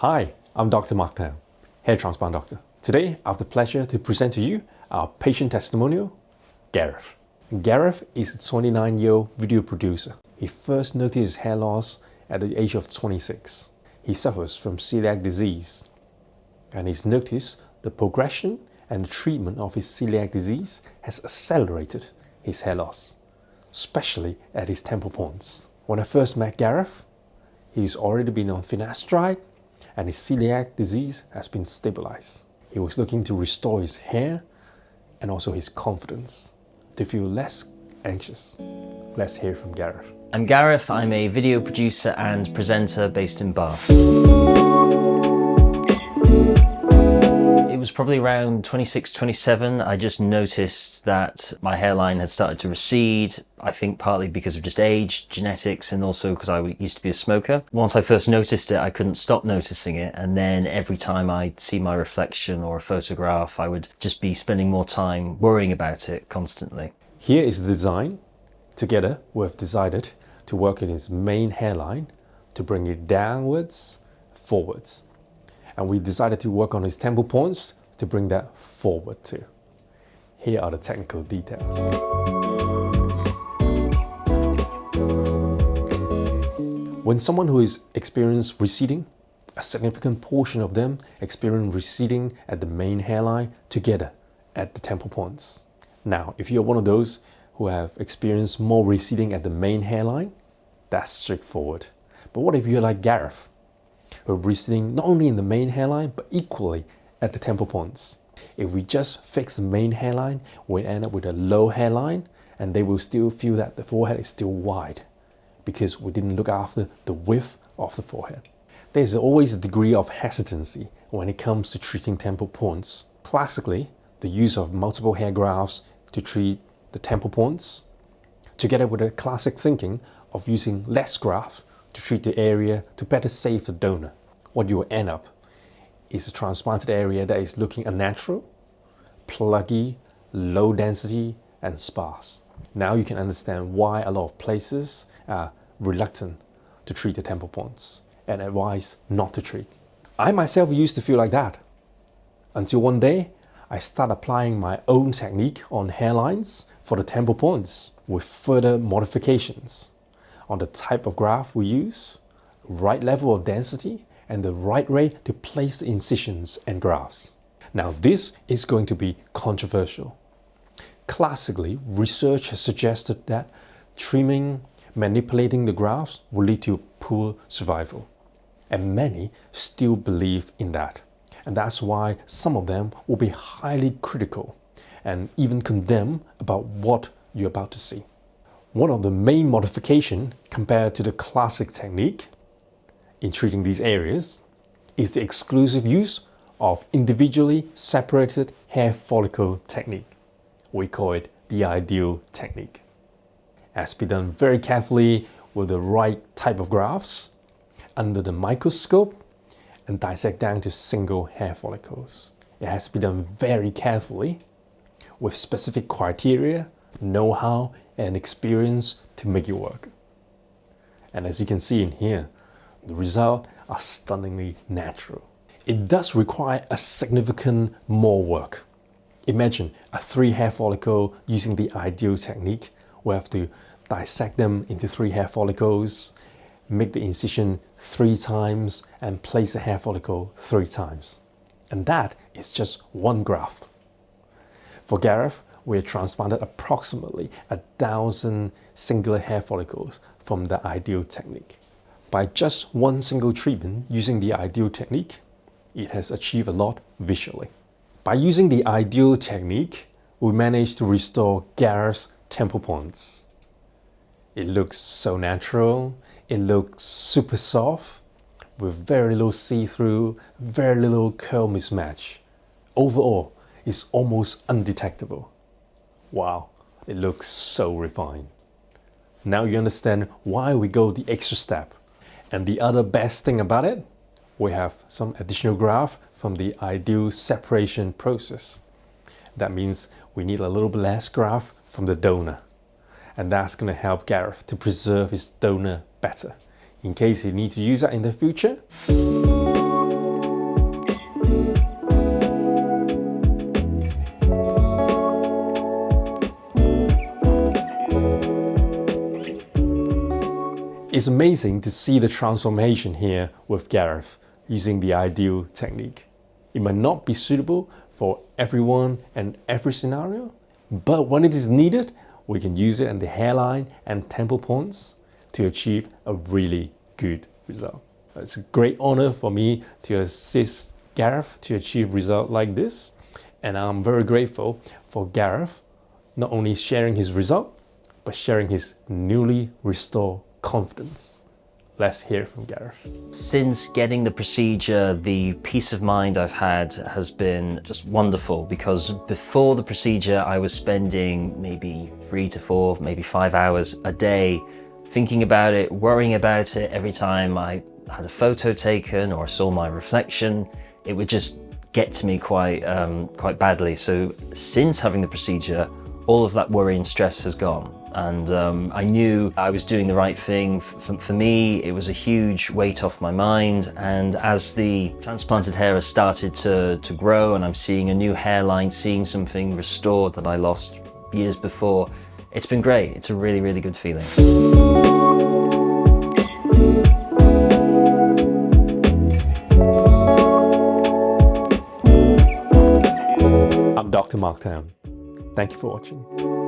Hi, I'm Dr. Mark Tam, hair transplant doctor. Today, I have the pleasure to present to you our patient testimonial, Gareth. Gareth is a 29-year-old video producer. He first noticed his hair loss at the age of 26. He suffers from celiac disease, and he's noticed the progression and the treatment of his celiac disease has accelerated his hair loss, especially at his temple points. When I first met Gareth, he's already been on finasteride, and his celiac disease has been stabilized. He was looking to restore his hair and also his confidence, to feel less anxious. Let's hear from Gareth. I'm Gareth. I'm a video producer and presenter based in Bath. It was probably around 26, 27. I just noticed that my hairline had started to recede. I think partly because of just age, genetics, and also because I used to be a smoker. Once I first noticed it, I couldn't stop noticing it. And then every time I'd see my reflection or a photograph, I would just be spending more time worrying about it constantly. Here is the design. Together, we've decided to work in his main hairline to bring it downwards, forwards. And we decided to work on his temple points to bring that forward too. Here are the technical details. When someone who is experienced receding, a significant portion of them experience receding at the main hairline together at the temple points. Now, if you're one of those who have experienced more receding at the main hairline, that's straightforward. But what if you're like Gareth, who are receding not only in the main hairline, but equally at the temple points? If we just fix the main hairline, we end up with a low hairline, and they will still feel that the forehead is still wide because we didn't look after the width of the forehead. There's always a degree of hesitancy when it comes to treating temple points. Classically, the use of multiple hair grafts to treat the temple points, together with the classic thinking of using less graft to treat the area to better save the donor. What you will end up is a transplanted area that is looking unnatural, pluggy, low density, and sparse. Now you can understand why a lot of places are reluctant to treat the temple points and advise not to treat. I myself used to feel like that until one day I started applying my own technique on hairlines for the temple points with further modifications on the type of graft we use, right level of density, and the right way to place the incisions and grafts. Now, this is going to be controversial. Classically, research has suggested that trimming, manipulating the grafts will lead to poor survival. And many still believe in that. And that's why some of them will be highly critical and even condemn about what you're about to see. One of the main modifications compared to the classic technique in treating these areas is the exclusive use of individually separated hair follicle technique. We call it the ideal technique. It has to be done very carefully with the right type of grafts under the microscope and dissect down to single hair follicles. It has to be done very carefully with specific criteria, know-how, and experience to make it work. And as you can see in here, the results are stunningly natural. It does require a significant more work. Imagine a 3 hair follicle using the ideal technique. We have to dissect them into 3 hair follicles, make the incision 3 times, and place the hair follicle 3 times. And that is just one graft. For Gareth, we transplanted approximately 1,000 singular hair follicles from the ideal technique. By just one single treatment using the ideal technique, it has achieved a lot visually. By using the ideal technique, we managed to restore Gareth's temple points. It looks so natural, it looks super soft, with very little see-through, very little curl mismatch. Overall, it's almost undetectable. Wow, it looks so refined. Now you understand why we go the extra step. And the other best thing about it, we have some additional graft from the ideal separation process. That means we need a little bit less graft from the donor. And that's going to help Gareth to preserve his donor better, in case he needs to use that in the future. It's amazing to see the transformation here with Gareth using the ideal technique. It might not be suitable for everyone and every scenario, but when it is needed, we can use it in the hairline and temple points to achieve a really good result. It's a great honor for me to assist Gareth to achieve results like this, and I'm very grateful for Gareth not only sharing his result, but sharing his newly restored confidence. Let's hear from Gareth. Since getting the procedure, the peace of mind I've had has been just wonderful, because before the procedure I was spending maybe 3 to 4, maybe 5 hours a day thinking about it, worrying about it. Every time I had a photo taken or saw my reflection, it would just get to me quite badly. So since having the procedure, all of that worry and stress has gone. And I knew I was doing the right thing. For me, it was a huge weight off my mind. And as the transplanted hair has started to grow and I'm seeing a new hairline, seeing something restored that I lost years before, it's been great. It's a really, really good feeling. I'm Dr. Mark Tam. Thank you for watching.